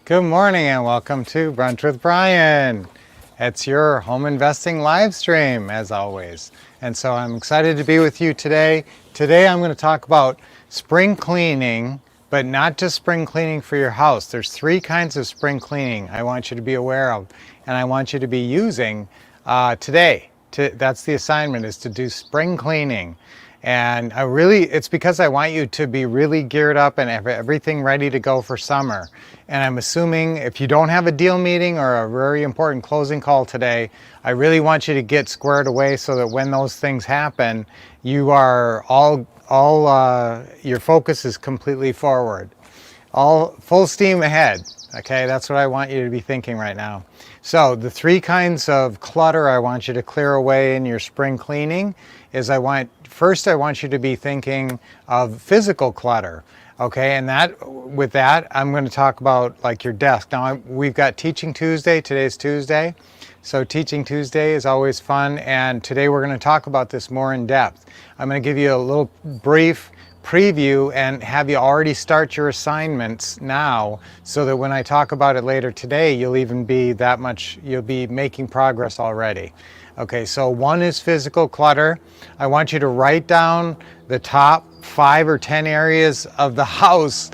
Good morning and welcome to Brunch with Brian. It's your home investing live stream as always. And so I'm excited to be with you today. Today I'm going to talk about spring cleaning, but not just spring cleaning for your house. There's three kinds of spring cleaning I want you to be aware of and I want you to be using today. That's the assignment, is to do spring cleaning. And it's because I want you to be really geared up and have everything ready to go for summer. And I'm assuming if you don't have a deal meeting or a very important closing call today, I really want you to get squared away so that when those things happen, you are your focus is completely forward. All full steam ahead. Okay, that's what I want you to be thinking right now. So the three kinds of clutter I want you to clear away in your spring cleaning is first I want you to be thinking of physical clutter. Okay, and with that, I'm going to talk about like your desk. Now we've got Teaching Tuesday. Today's Tuesday. So Teaching Tuesday is always fun, and today we're going to talk about this more in depth. I'm going to give you a little brief preview and have you already start your assignments now so that when I talk about it later today, you'll be making progress already. Okay, so one is physical clutter. I want you to write down the top 5 or 10 areas of the house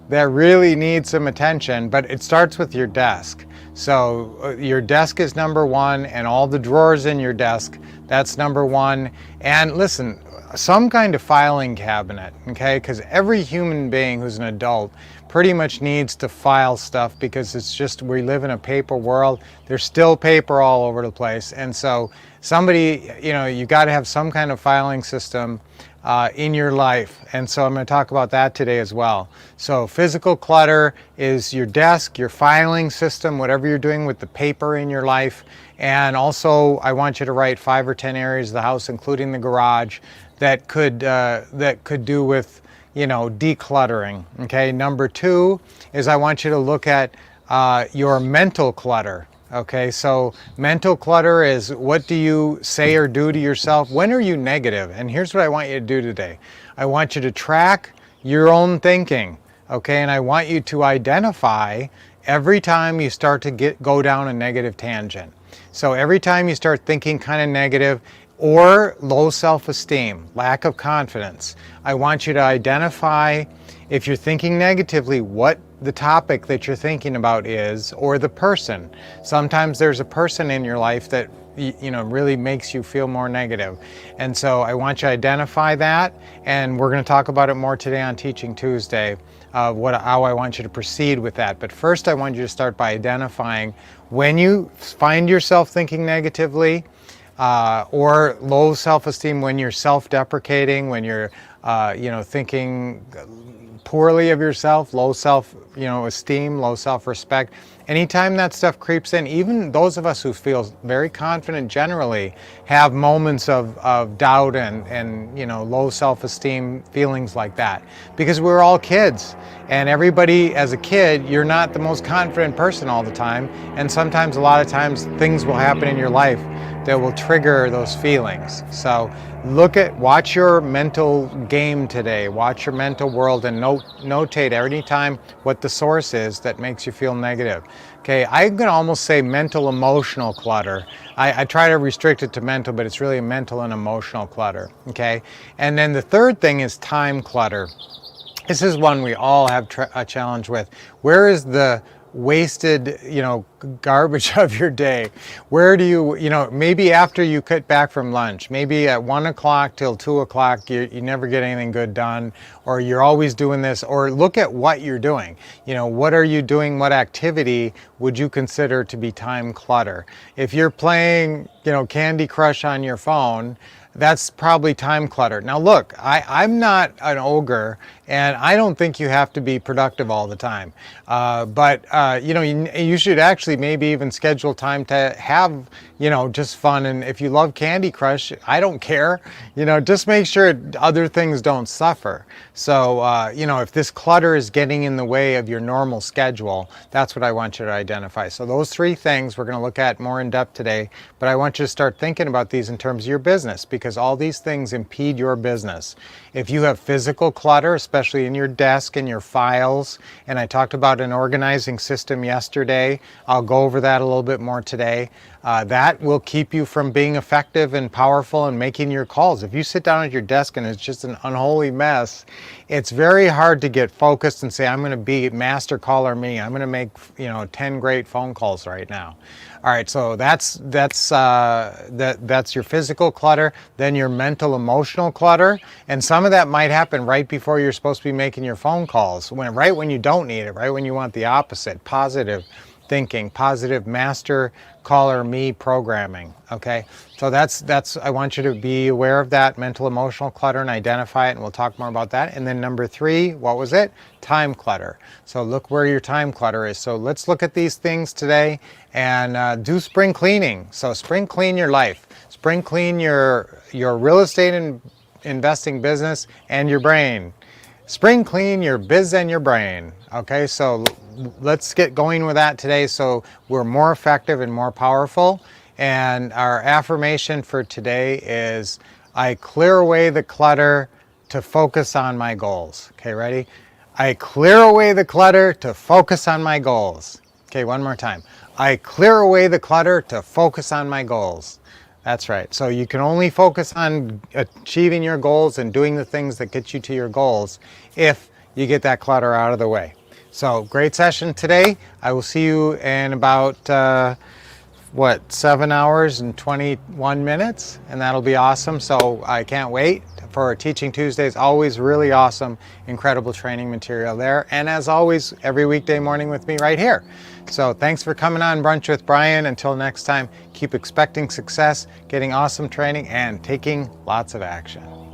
that really need some attention, but it starts with your desk. So your desk is number one, and all the drawers in your desk, that's number one. And listen, some kind of filing cabinet, okay? Because every human being who's an adult pretty much needs to file stuff, because we live in a paper world. There's still paper all over the place. And so you got to have some kind of filing system in your life. And so I'm going to talk about that today as well. So physical clutter is your desk, your filing system, whatever you're doing with the paper in your life. And also I want you to write 5 or 10 areas of the house, including the garage, that could do with decluttering. Okay, number 2 is I want you to look at your mental clutter. Okay, so mental clutter is, what do you say or do to yourself? When are you negative? And here's what I want you to do today. I want you to track your own thinking. Okay, and I want you to identify every time you start to go down a negative tangent. So every time you start thinking kind of negative or low self-esteem, lack of confidence, I want you to identify, if you're thinking negatively, what the topic that you're thinking about is, or the person. Sometimes there's a person in your life that really makes you feel more negative. And so I want you to identify that, and we're going to talk about it more today on Teaching Tuesday, how I want you to proceed with that. But first I want you to start by identifying when you find yourself thinking negatively, or low self-esteem, when you're self-deprecating, when you're thinking poorly of yourself, low self-esteem, low self-respect. Anytime that stuff creeps in, even those of us who feel very confident generally have moments of doubt and low self-esteem, feelings like that, because we're all kids, and everybody, as a kid, you're not the most confident person all the time, and sometimes, a lot of times, things will happen in your life that will trigger those feelings. So watch your mental game today, watch your mental world, and notate every time what the source is that makes you feel negative. Okay, I'm going to almost say mental emotional clutter. I try to restrict it to mental, but it's really mental and emotional clutter. Okay, and then the third thing is time clutter. This is one we all have a challenge with. Where is the wasted, garbage of your day? Where do you, maybe after you cut back from lunch, maybe at 1 o'clock till 2 o'clock, you never get anything good done, or you're always doing this, or look at what you're doing. What are you doing? What activity would you consider to be time clutter? If you're playing, Candy Crush on your phone, that's probably time clutter. Now look, I'm not an ogre, and I don't think you have to be productive all the time. But you should actually maybe even schedule time to have, just fun. And if you love Candy Crush, I don't care. Just make sure other things don't suffer. So, if this clutter is getting in the way of your normal schedule, that's what I want you to identify. So those 3 things we're going to look at more in depth today, but I want you to start thinking about these in terms of your business, because all these things impede your business. If you have physical clutter, especially especially in your desk and your files. And I talked about an organizing system yesterday. I'll go over that a little bit more today. That will keep you from being effective and powerful and making your calls. If you sit down at your desk and it's just an unholy mess, it's very hard to get focused and say, I'm going to be master caller me. I'm going to make 10 great phone calls right now. All right, so that's your physical clutter, then your mental emotional clutter, and some of that might happen right before you're supposed to be making your phone calls, right when you don't need it, right when you want the opposite, positive thinking, positive master caller me programming. Okay, so that's I want you to be aware of that mental emotional clutter and identify it, and we'll talk more about that. And then number 3, what was it? Time clutter. So look where your time clutter is. So let's look at these things today and do spring cleaning. So spring clean your life, spring clean your real estate and investing business and your brain. Spring clean your biz and your brain. Okay, so let's get going with that today so we're more effective and more powerful. And our affirmation for today is, I clear away the clutter to focus on my goals. Okay, ready? I clear away the clutter to focus on my goals. Okay, one more time. I clear away the clutter to focus on my goals. That's right. So you can only focus on achieving your goals and doing the things that get you to your goals if you get that clutter out of the way. So great session today. I will see you in about 7 hours and 21 minutes, and that'll be awesome. So I can't wait for Teaching Tuesdays. Always really awesome, incredible training material there. And as always, every weekday morning with me right here. So thanks for coming on Brunch with Brian. Until next time, keep expecting success, getting awesome training, and taking lots of action.